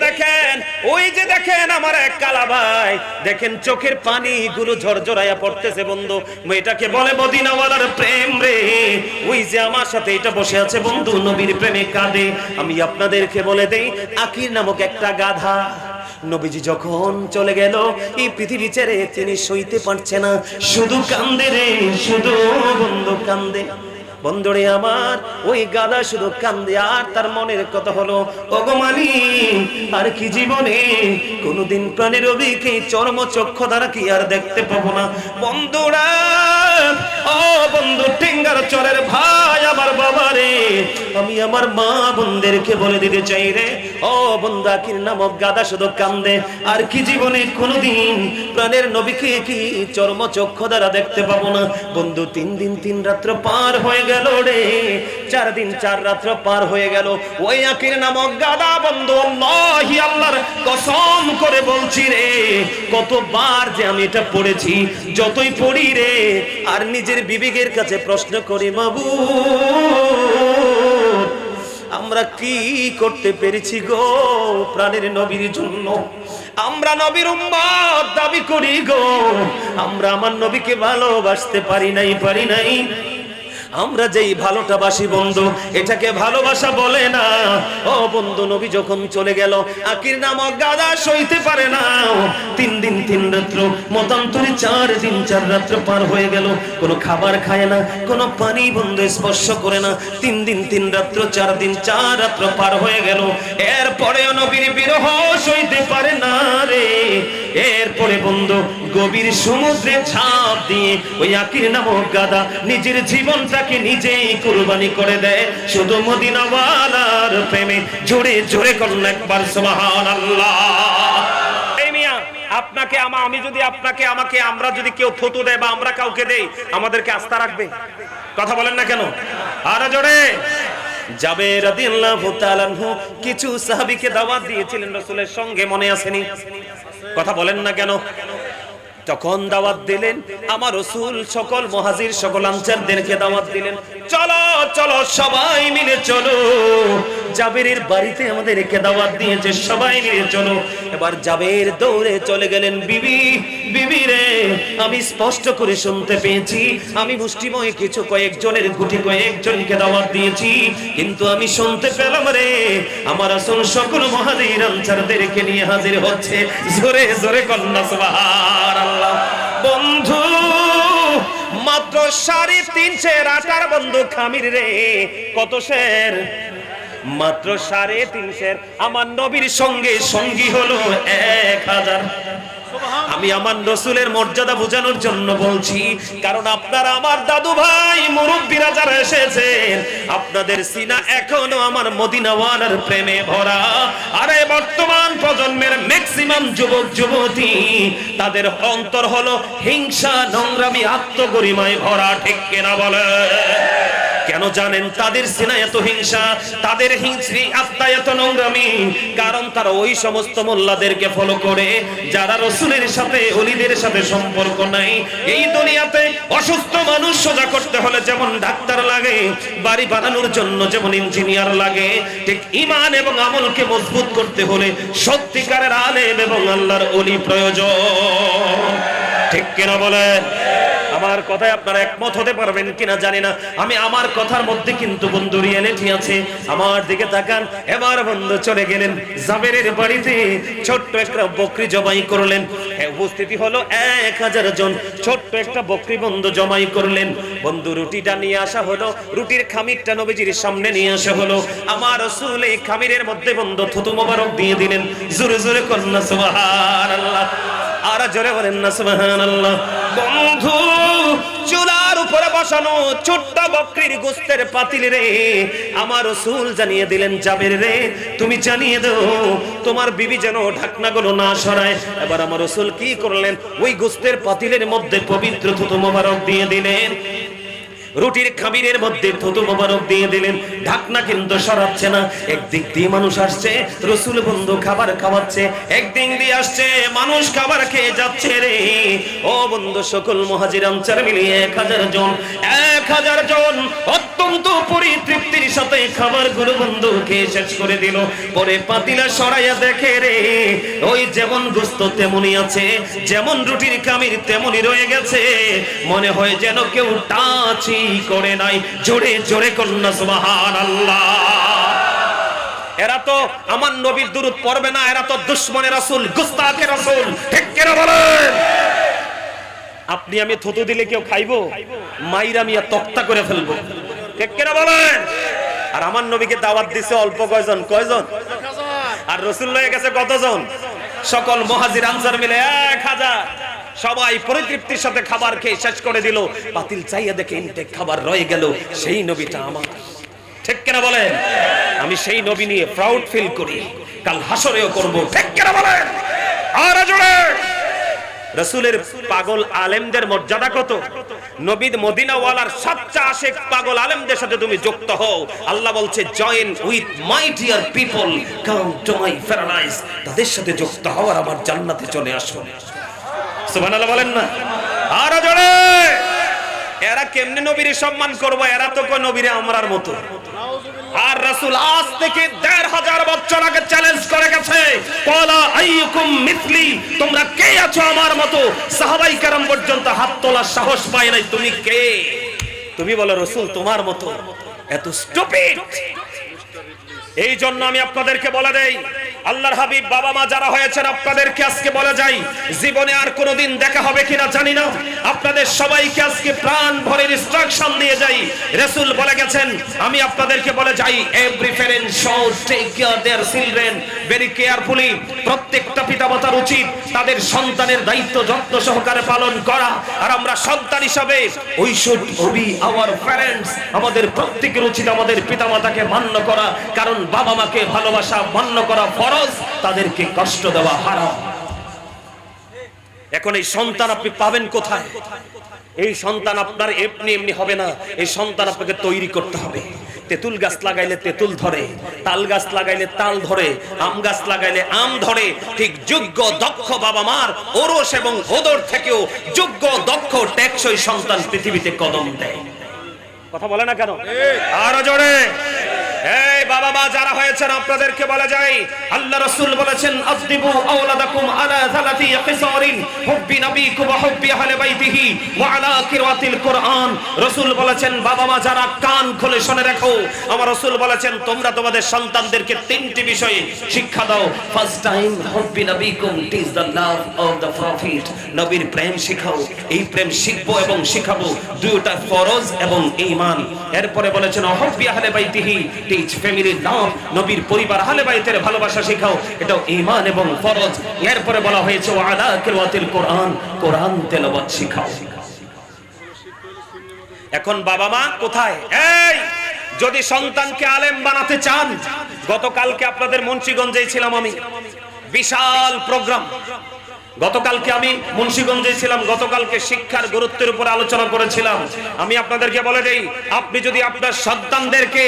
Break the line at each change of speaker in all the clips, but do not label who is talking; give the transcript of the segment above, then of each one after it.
দেখেন, ওই যে দেখেন আমার এক কালা ভাই, দেখেন চোখের পানি গুলো ঝরঝরাইয়া পড়তেছে বন্ধু। এটাকে বলে মদিনাওয়ালার প্রেম রে। ওই যে আমার সাথে এটা বসে আছে বন্ধু, নবীর প্রেমে কাঁদে। আমি আপনাদেরকে বলে দেই, আকির নামক একটা গাধা, নবীজি যখন চলে গেল এই পৃথিবী ছেড়ে, তিনি সইতে পারছে না, শুধু কান্দে রে, শুধু বন্ধু কান্দে। বন্ধুরে আমার, ওই গাদা শুধু কান্দে আর তার মনের কথা হলো, ওগো মালিক, আর কি জীবনে কোনোদিন প্রাণের রবিকে চর্মচক্ষু দ্বারা কি আর দেখতে পাবো না। বন্ধুরা, ও বন্ধু টেঙ্গার চরের ভাই, আমার বাবা রে, আমি আমার মা বোনদেরকে বলে দিতে চাই রে, ও বন্ধু আকির নামক গাদা শুধু কান্দে, আর কি জীবনে কোনোদিন প্রাণের নবীকে কি চর্মচক্ষু দ্বারা দেখতে পাবো না। বন্ধু 3 দিন 3 রাত্র পার হয়ে গেল রে, 4 দিন 4 রাত্র পার হয়ে গেল। ওই আকির নামক গাদা বন্ধু, আল্লাহি আল্লাহর কসম করে বলছি রে, কতবার যে আমি এটা পড়েছি, যতই পড়ি রে আর নিজের বিবেকের কাছে প্রশ্ন করি, মাবুদ আমরা কি করতে পেরেছি গো প্রাণের নবীর জন্য? আমরা নবীর উম্মত দাবি করি গো, আমরা আমার নবীকে ভালোবাসতে পারি নাই। আমরা যেই ভালোটা বাসি বন্ধু, এটাকে ভালোবাসা বলে না। ও বন্ধু, নবী যখন চলে গেল, আকির নামক গাদা সইতে পারে না। 3 দিন 3 রাত্র, মতান্তরে 4 দিন 4 রাত্র পার হয়ে গেল, কোনো খাবার খায় না, কোনো পানি বন্ধু স্পর্শ করে না। 3 দিন 3 রাত্র, 4 দিন 4 রাত্র পার হয়ে গেল। এরপরেও নবীর বিরহ সইতে পারে না রে। এরপরে বন্ধু গভীর সমুদ্রে ঝাঁপ দিয়ে ওই আকির নামক গাদা নিজের জীবনটাকে নিজেই কুরবানি করে দেয়, শুধু মদিনাওয়ালার প্রেমে। জোরে জোরে করুন একবার সুবহানাল্লাহ। এই মিয়া, আপনাকে আমি যদি আপনাকে আমাকে আমরা যদি কেউ থুতু দেয় বা আমরা কাউকে দেই, আমাদেরকে আস্থা রাখবে? কথা বলেন না কেন? আরো জোরে। জাবের রাদিয়াল্লাহু তাআলা আনহু কিছু সাহাবীকে দাওয়াত দিয়েছিলেন রাসূলের সঙ্গে, মনে আসেনি? কথা বলেন না কেন? তখন দাওয়াত দিলেন আমার রাসূল, সকল মুহাজির সকল আনসারদেরকে দাওয়াত দিলেন, চলো চলো সবাই মিলে চলো, জাবেরের বাড়িতে আমাদেরকে দাওয়াত দিয়েছে, সবাই মিলে চলো। এবার জাবের দৌড়ে চলে গেলেন, বিবি রে, আমি স্পষ্ট করে শুনতে পেয়েছি, আমি মুষ্টিময় কিছু কয়েকজনের গুটি কয়েকজনকে দাওয়াত দিয়েছি, কিন্তু আমি শুনতে পেলাম রে আমার রাসূল সকল মুহাজির আনসারদেরকে নিয়ে হাজির হচ্ছে। জোরে জোরে কন্যা সুবহানাল্লাহ। বন্ধু মাত্র 350 আটার বন্ধু খামির রে, কত শের? মাত্র 350। আমার নবীর সঙ্গে সঙ্গী হলো 1000। আমি আমার রাসূলের মর্যাদা বোঝানোর জন্য বলছি, কারণ আপনারা আমার দাদু ভাই মুরব্বিরা যারা এসেছেন, আপনাদের সিনা এখনো আমার মদিনাওয়ালার প্রেমে ভরা। আরে বর্তমান প্রজন্মের ম্যাক্সিমাম যুবক যুবতী, তাদের অন্তর হলো হিংসা, নোংরামি, আত্মগরিমায় ভরা। ঠিক কিনা বলে? কেন জানেন তাদের সিনায় এত হিংসা, তাদের হিংস্রি আত্মায় এত নোংরামি? কারণ তারা ওই সমস্ত মোল্লাদেরকে ফলো করে যারা রাসূলের সাথে ওলিদের সাথে সম্পর্ক নাই। এই দুনিয়াতে অসুস্থ মানুষ সোজা করতে হলে যেমন ডাক্তার লাগে, বাড়ি বানানোর জন্য যেমন ইঞ্জিনিয়ার লাগে, ঠিক ঈমান এবং আমলকে মজবুত করতে হলে সত্যিকারের আলেম এবং আল্লাহর ওলি প্রয়োজন। ঠিক কিনা বলেন? আমার কথায় আপনারা একমত হতে পারবেন কিনা জানি না, আমি আমার কথার মধ্যে কিন্তু বন্ধু রিয়েলিটি আছে। আমার দিকে তাকান। এবার বন্ধু চলে গেলেন জাবেরের বাড়িতে, ছোট্ট একটা বকরি জবাই করলেন। উপস্থিতি হলো 1000 জন। ছোট্ট একটা বকরি বন্ধু জবাই করলেন। বন্ধু রুটিটা নিয়ে আসা হলো, রুটির খামিরটা নবীজির সামনে নিয়ে আসা হলো। আমার রাসূল এই খামিরের মধ্যে বন্ধু থুতু মোবারক দিয়ে দিলেন। জোরে জোরে কন্যা সুবহানাল্লাহ। আর জোরে বলেন না সুবহানাল্লাহ। বন্ধু চুলার উপরে বসানো ছোট্ট বকরির গোশতের পাতিল রে আমার রাসূল জানিয়ে দিলেন, জাবের রে তুমি জানিয়ে দাও তোমার বিবি যেন ঢাকনাগুলো না সরায়। এবার আমার রাসূল কি করলেন, ওই গোশতের পাতিলের মধ্যে পবিত্র থুতু মোবারক দিয়ে দিলেন, রুটির খামিরের মধ্যে থুতু মোবারক দিয়ে দিলেন। ঢাকনা কিন্তু সরাচ্ছে না। একদিক দিয়ে মানুষ আসছে, রাসূল বন্ধু খাবার খাওয়াচ্ছে, একদিক দিয়ে আসছে মানুষ খাবার খেয়ে যাচ্ছে রে। ও বন্ধু সকল মুহাজির আনসার মিলিয়ে 1000 জন অত্যন্ত পরিতৃপ্তির সাথে খাবারগুলো বন্ধু খেয়ে শেষ করে দিল। পরে পাতিলা সরাইয়া দেখে রে, ওই যেমন গোশত তেমনই আছে, যেমন রুটির খামির তেমনই রয়ে গেছে, মনে হয় যেন কেউ টাচই করে নাই। জোরে জোরে কন্যা সুবহানাল্লাহ। এরা তো আমার নবীর দুরূদ পড়বে না, এরা তো দুশমনের রাসূল, গুস্তাখের রাসূল, ঠিক কিনা বলেন? আপনি আমি থুতু দিলে কেউ খাইবো? মাইরা মিয়া তক্তা করে ফেলবো, ঠিক কিনা বলেন? আর আমার নবীকে দাওয়াত দিছে অল্প কয়জন? আর রাসূল লয়ে গেছে কতজন? সকল মুহাজির আনসার মিলে 1000। সবাই পরিতৃপ্তির সাথে খাবার খেয়ে শেষ করে দিল। পাতিল চাইয়া দেখে ইনটেক খাবার রয়ে গেল। সেই নবীটা আমার, ঠিক কিনা বলেন? আমি সেই নবী নিয়ে প্রাউড ফিল করি, কাল হাসরেও করব, ঠিক কিনা বলেন? আর জোরে। রাসূলের পাগল আলেমদের মর্যাদা কত? নবীর মদিনাওয়ালার সচ্চা আশিক পাগল আলেমদের সাথে তুমি যুক্ত হও। আল্লাহ বলছে join with my dear people, come to my paradise. তাদের সাথে যুক্ত হও আর আমার জান্নাতে চলে আসো। সুবহানাল্লাহ বলেন না? আর জোরে। এরা কেমনে নবীর সম্মান করবো? এরা তো কই নবীরে আমরার মতো। আর রাসূল আজ থেকে ১৫০০ বছর আগে চ্যালেঞ্জ করে গেছে, ক্বালা আইয়ুকুম মিথলি, তোমরা কে আছো আমার মতো? সাহাবাই কেরাম পর্যন্ত হাত তোলার সাহস পায় নাই। তুমি কে? তুমি বলো রাসূল তোমার মতো। এত স্টুপিড। এই জন্য আমি আপনাদেরকে বলে দেই, আল্লাহর হাবিব বাবা মা যারা হয়েছেন আপনাদেরকে আজকে বলে যাই, জীবনে আর কোনোদিন দেখা হবে কিনা জানি না, আপনাদের সবাইকে আজকে প্রাণ ভরে ইনস্ট্রাকশন দিয়ে যাই। রাসূল বলে গেছেন, আমি আপনাদেরকে বলে যাই, every parent should take care their children very carefully. প্রত্যেকটা পিতামাতার উচিত তাদের সন্তানের দায়িত্ব যত্ন সহকারে পালন করা। আর আমরা সন্তান হিসাবে we should Obi our parents, আমাদের প্রত্যেকের উচিত আমাদের পিতামাতাকে মান্য করা, কারণ বাবা মাকে ভালোবাসা মান্য করা ফরজ, তাদেরকে কষ্ট দেওয়া হারাম। এখন এই সন্তান আপনি পাবেন কোথায়? এই সন্তান আপনার এমনি এমনি হবে না। এই সন্তান আপনাকে তৈরি করতে হবে। তেঁতুল গাছ লাগাইলে তেঁতুল ধরে, তাল গাছ লাগাইলে তাল ধরে, আম গাছ লাগাইলে আম ধরে। ঠিক যোগ্য দক্ষ বাবা মার ওরস এবং ওদর থেকেও যোগ্য দক্ষ টেকসই সন্তান পৃথিবীতে কদম দেয়। কথা বলে না কেন? আরো জোরে। এই বাবা মা যারা হয়েছেন আপনাদেরকে বলা যায়, আল্লাহ রাসূল বলেছেন, আযদিবু আওলাদাকুম আলা সালাতি কিসারিন, হুব্বি নবীকুম ওয়া হুব্বি আহলে বাইতিহি ওয়া আলা কিরাতিল কুরআন। রাসূল বলেছেন, বাবা মা যারা কান খুলে শুনে রাখো, আমার রাসূল বলেছেন তোমরা তোমাদের সন্তানদেরকে তিনটি বিষয়ে শিক্ষা দাও। ফার্স্ট টাইম হুব্বি নবীকুম, teach the love of the prophet, নবীর প্রেম শিখাও। এই প্রেম শিখবো এবং শিখাবো, দুইটা ফরজ এবং ঈমান। এরপরে বলেছেন হুব্বি আহলে বাইতিহি, টিচ ফ্যামিলি লাভ, নবীর পরিবার আহলে বাইতের ভালোবাসা শেখাও, এটাও ঈমান এবং ফরজ। এরপরে বলা হয়েছে ওয়া আলা কিরাতিল কুরআন, কোরআন তেলাওয়াত শেখাও। এখন বাবা মা কোথায়? এই যদি সন্তানকে আলেম বানাতে চান, গতকালকে আপনাদের মুন্সিগঞ্জে ছিলাম আমি, বিশাল প্রোগ্রাম। গতকালকে আমি মুন্সিগঞ্জে ছিলাম, গতকালকে শিক্ষার গুরুত্বের উপর আলোচনা করেছিলাম। আমি আপনাদেরকে বলে দেই, আপনি যদি আপনার সন্তানদেরকে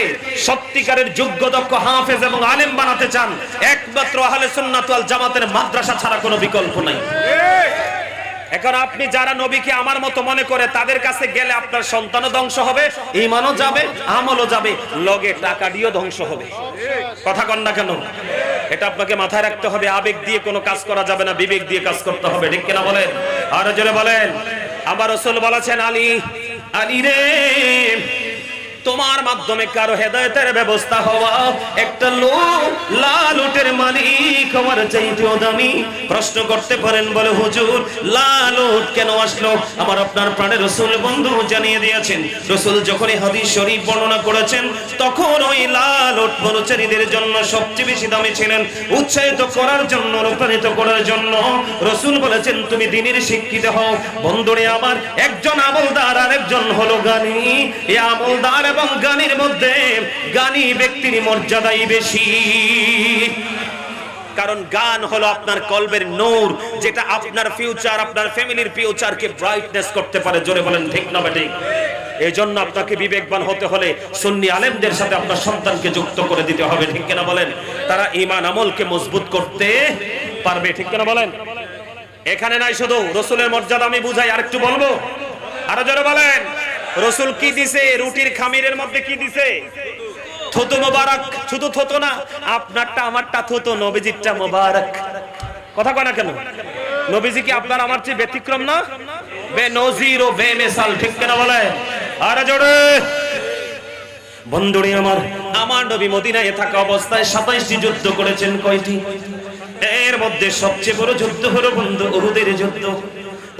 সত্যিকারের যোগ্য দক্ষ হাফেজ এবং আলেম বানাতে চান, একমাত্র আহলে সুন্নাত ওয়াল জামাতের মাদ্রাসা ছাড়া কোনো বিকল্প নাই। এখন আপনি যারা নবীকে আমার মতো মনে করে, তাদের কাছে গেলে আপনার সন্তানও ধ্বংস হবে, ঈমানও যাবে, আমলও যাবে, লগে টাকা দিয়েও ধ্বংস হবে। কথা কন না কেন? এটা আপনাকে মাথায় রাখতে হবে। আবেগ দিয়ে কোনো কাজ করা যাবে না, বিবেক দিয়ে কাজ করতে হবে, ঠিক কিনা বলেন? আর জোরে বলেন। আমার রাসূল বলেছেন, আলী, আলী রে, তোমার মাধ্যমে কারো হেদায়েতের ব্যবস্থা হওয়া। একটা লোক লাল উটের মালিক হওয়ার চাইতেও দামি। প্রশ্ন করতে পারেন, বলে হুজুর লাল উট কেন আসলো? আমার আপনার প্রাণের রাসূল বন্ধু জানিয়ে দিয়েছেন। রাসূল যখন এই হাদিস শরীফ বর্ণনা করেছেন, তখন ওই লাল উট পরিচারীদের জন্য সবচেয়ে বেশি দামি ছিলেন, উৎসাহিত করার জন্য, অনুপ্রাণিত করার জন্য। রাসূল বলেছেন, তুমি দ্বীনের শিক্ষিত হও। বন্ধুরে আমার, একজন আমলদার আর একজন হলো জ্ঞানী। এই আমলদার এবং জ্ঞানীর মধ্যে জ্ঞানী ব্যক্তির মর্যাদাই বেশি, কারণ জ্ঞান হলো আপনার কলবের নূর, যেটা আপনার ফিউচার, আপনার ফ্যামিলির ফিউচারকে ব্রাইটনেস করতে পারে। জোরে বলেন ঠিক না বেঠিক? এই জন্য আপনাকে বিবেকবান হতে হলে সুন্নি আলেমদের সাথে আপনার সন্তানকে যুক্ত করে দিতে হবে, ঠিক কিনা বলেন? তারা ঈমান আমলকে মজবুত করতে পারবে, ঠিক কিনা বলেন? এখানে নাই শুধু রাসূলের মর্যাদা আমি বুঝাই, আরেকটু বলবো, আরো জোরে বলেন। রসুল কি দিছে? রুটির খামিরের মধ্যে কি দিছে? থুতু মোবারক। শুধু থুতু না, আপনারটা আমারটা থুতু, নবীজিরটা মোবারক। কথা কয় না কেন? নবীজি কি আপনার আমার চেয়ে ব্যতিক্রম না? বেনজির ও বেমিসাল, ঠিক কেন বলে? আরে জোরে বন্ধুরে আমার নবী মদিনায় থাকা অবস্থায় 27টি যুদ্ধ করেছেন। কয়টি? এর মধ্যে সবচেয়ে বড় যুদ্ধ হলো বন্ধু উহুদের যুদ্ধ।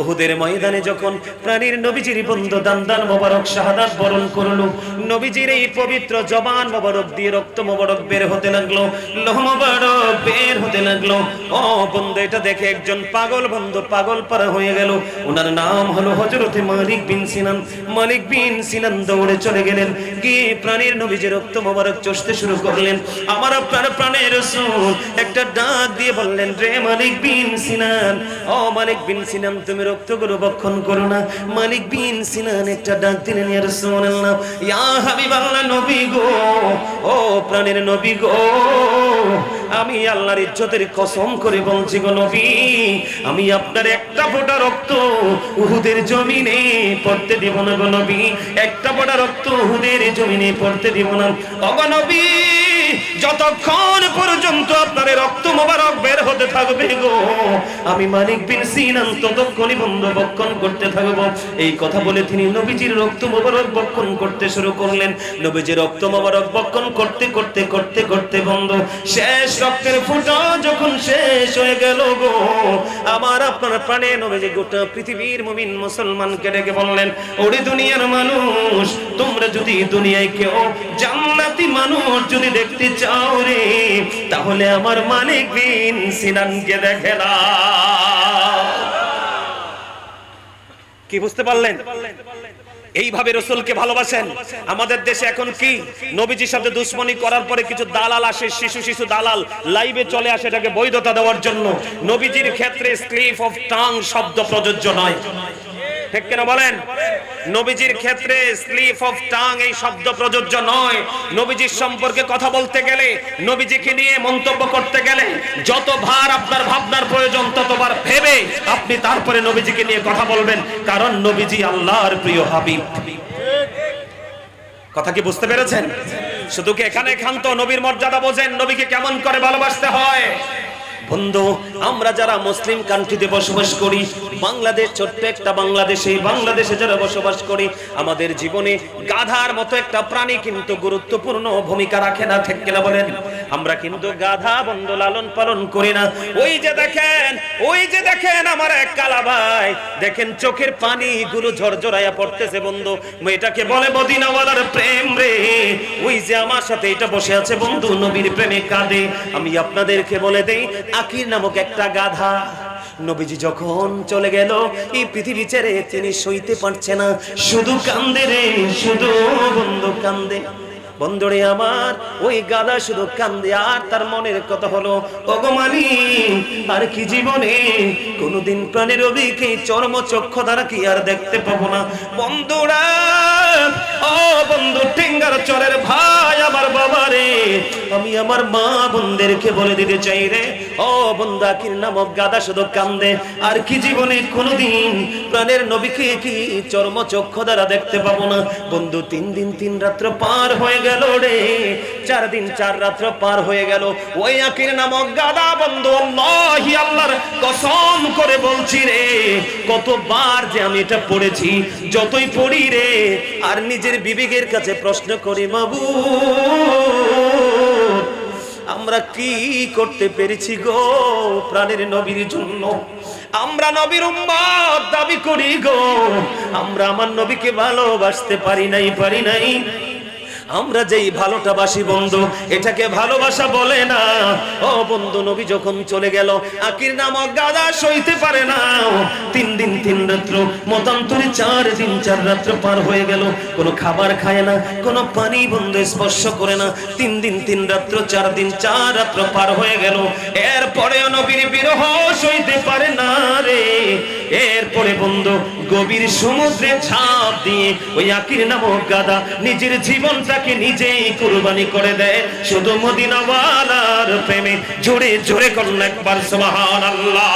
উহুদের ময়দানে যখন প্রাণীর নবীজির বন্ধু দান্দান মোবারক শাহাদাত বরণ করলো, নবীজির এই পবিত্র জবান মোবারক দিয়ে রক্ত মোবারক বের হতে লাগলো, লোহ মোবারক বের হতে লাগলো। ও বন্ধু, এটা দেখে একজন পাগল বন্ধু পাগল পারা হয়ে গেল। ওনার নাম হলো হযরতে মালিক বিন সিনান। মালিক বিন সিনান দৌড়ে চলে গেলেন, গিয়ে প্রাণীর নবীজির রক্ত মোবারক চষতে শুরু করলেন। আমার আপনার প্রাণের রাসূল একটা ডাক দিয়ে বললেন, রে মালিক বিন সিনান, ও মালিক বিন সিনান, তুমি রক্তগুলো বক্ষণ করো না। মালিক বিন সিনান একটা ডাক দিলেন, ইয়া রাসূলুল্লাহ, ইয়া হাবিবাল্লাহ, নবী গো, ও প্রাণের নবী গো, আমি আল্লাহর ইজ্জতের কসম করে বলছি গো নবী, আমি আপনার একটা ফোঁটা রক্ত উহুদের জমিনে পড়তে দিব না গো নবী, একটা ফোঁটা রক্ত উহুদের জমিনে পড়তে দিব না। ও গো নবী, যতক্ষণ পর্যন্ত আপনার রক্ত মোবারক বের হতে থাকবে গো, আমি মালিক বিন সিনান ততক্ষণই বন্ধ বক্ষণ করতে থাকবো। এই কথা বলে তিনি নবীজির রক্ত মোবারক বক্ষণ করতে শুরু করলেন। নবীজির রক্ত মোবারক বক্ষণ করতে করতে করতে করতে বন্ধ শেষ রক্তের ফোঁটা যখন শেষ হয়ে গেল গো, আমার আপনার প্রাণে নবীজি গোটা পৃথিবীর মুমিন মুসলমানকে ডেকে বললেন, ওরে দুনিয়ার মানুষ, তোমরা যদি দুনিয়ায় কেউ জান্নাতি মানুষ যদি দেখতে চাও রে, তাহলে আমার মালিক বিন সিনানকে দেখে না। কি বুঝতে পারলেন? এইভাবে রাসূলকে ভালোবাসেন। আমাদের দেশে এখন কি, নবীজির সাথে দুশমনি করার পরে কিছু দালাল আসে, শিশু দালাল লাইভে চলে আসে এটাকে বৈধতা দেওয়ার জন্য। নবীজির ক্ষেত্রে স্লিপ অফ টাং শব্দ প্রযোজ্য নয়, ঠিক কেন বলেন? নবীজির ক্ষেত্রে স্লিপ অফ টাং এই শব্দ প্রযোজ্য নয়। নবীজির সম্পর্কে কথা বলতে গেলে, নবীজিকে নিয়ে মন্তব্য করতে গেলে যতবার আপনার ভাবনার প্রয়োজন ততবার ভেবে আপনি তারপরে নবীজিকে নিয়ে কথা বলবেন, কারণ নবীজি আল্লাহর প্রিয় হাবিব। কথা কি বুঝতে পেরেছেন? শুধু কি এখানে ক্ষান্ত নবীর মর্যাদা বোঝেন, নবীকে কেমন করে ভালোবাসতে হয়। বন্ধু, আমরা যারা মুসলিম কান্ট্রিতে বসবাস করি, বাংলাদেশ ছোট্ট একটা বাংলাদেশে, বাংলাদেশে যারা বসবাস করি, আমাদের জীবনে গাধার মতো একটা প্রাণী কিন্তু গুরুত্বপূর্ণ ভূমিকা রাখে না, ঠিক কিনা বলেন? আমরা কিন্তু গাধা বন্ধু লালন পালন করি না। ওই যে দেখেন আমার এক কালা ভাই, দেখেন চোখের পানি গুলো ঝরঝরাইয়া পড়তেছে বন্ধু, এটাকে বলে মদিনাওয়ালার প্রেম রে। ওই যে আমার সাথে এটা বসে আছে বন্ধু, নবীর প্রেমে কাঁদে। আমি আপনাদেরকে বলে দেই, আকির নামক একটা গাধা, নবীজি যখন চলে গেল এই পৃথিবী ছেড়ে, তিনি সইতে পারছে না, শুধু কান্দে রে, শুধু বন্ধু কান্দে। বন্ধুরে আমার, ওই গাধা শুধু কান্দে, আর তার মনের কথা হলো, ওগো মালিক, আর কি জীবনে কোনোদিন প্রাণের রবিকে চরম চক্ষু দ্বারা কি আর দেখতে পাবো না। বন্ধুরা, ও বন্ধু টেঙ্গার চরের ভাই, আমার বাবা রে, আমি আমার মা বোনদেরকে বলে দিতে চাই রে, ও বন্ধু, আকির নামক গাধা শুধু কান্দে, আর কি জীবনে কোনোদিন প্রাণের নবীকে কি চরম চক্ষু দ্বারা দেখতে পাবো না। বন্ধু, 3 দিন 3 রাত্র পার হয়ে গেল রে, 4 দিন 4 রাত্র পার হয়ে গেল। ওই আকির নামক গাধা বন্ধু, আল্লাহি, আল্লাহর কসম করে বলছি রে, কতবার যে আমি এটা পড়েছি, যতই পড়ি রে, আর নিজের বিবেকের কাছে প্রশ্ন করি, মাবুদ, আমরা কি করতে পেরেছি গো প্রাণের নবীর জন্য? আমরা নবীর উম্মত দাবি করি গো, আমরা আমার নবীকে ভালোবাসতে পারি নাই। আমরা যেই ভালোটা বাসি বন্ধু, এটাকে ভালোবাসা বলে না। ও বন্ধু, নবী যখন চলে গেল, আকির নামক গাধা সইতে পারে না। 3 দিন 3 রাত্র, মতান্তরে 4 দিন 4 রাত্র পার হয়ে গেল, কোনো খাবার খায় না, কোনো পানি বন্ধু স্পর্শ করে না। 3 দিন 3 রাত্র, 4 দিন 4 রাত্র পার হয়ে গেল। এরপরেও নবীর বিরহ সইতে পারে না রে। এরপরে বন্ধু গভীর সমুদ্রে ঝাঁপ দিয়ে ওই আকির নামক গাধা নিজের জীবনটাকে নিজেই কুরবানি করে দেয়, শুধু মদিনাওয়ালার প্রেমে। জোরে জোরে করুন একবার সুবহানাল্লাহ।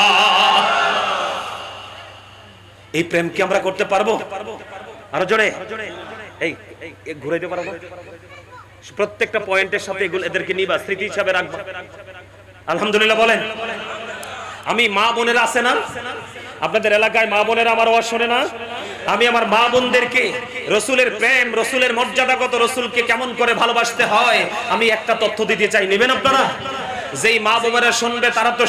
এই প্রেম কি আমরা করতে পারবো? আরো জোরে, এই ঘুরাইতে পারো না? প্রত্যেকটা পয়েন্টের সাথে এগুলো এদেরকে নিবা, স্মৃতি হিসাবে রাখবা। আলহামদুলিল্লাহ বলেন। আমি মা বোনেরা আছে না আপনাদের এলাকায়, মা বোনেরা আমার ওয়াজ শোনে না? আমি আমার মা বোনদেরকে রসুলের প্রেম, রসুলের মর্যাদা কত, রসুলকে কেমন করে ভালোবাসতে হয়, আমি একটা তথ্য দিতে চাই, নেবেন আপনারা? যেই মা বোনেরা শুনবে তারা তো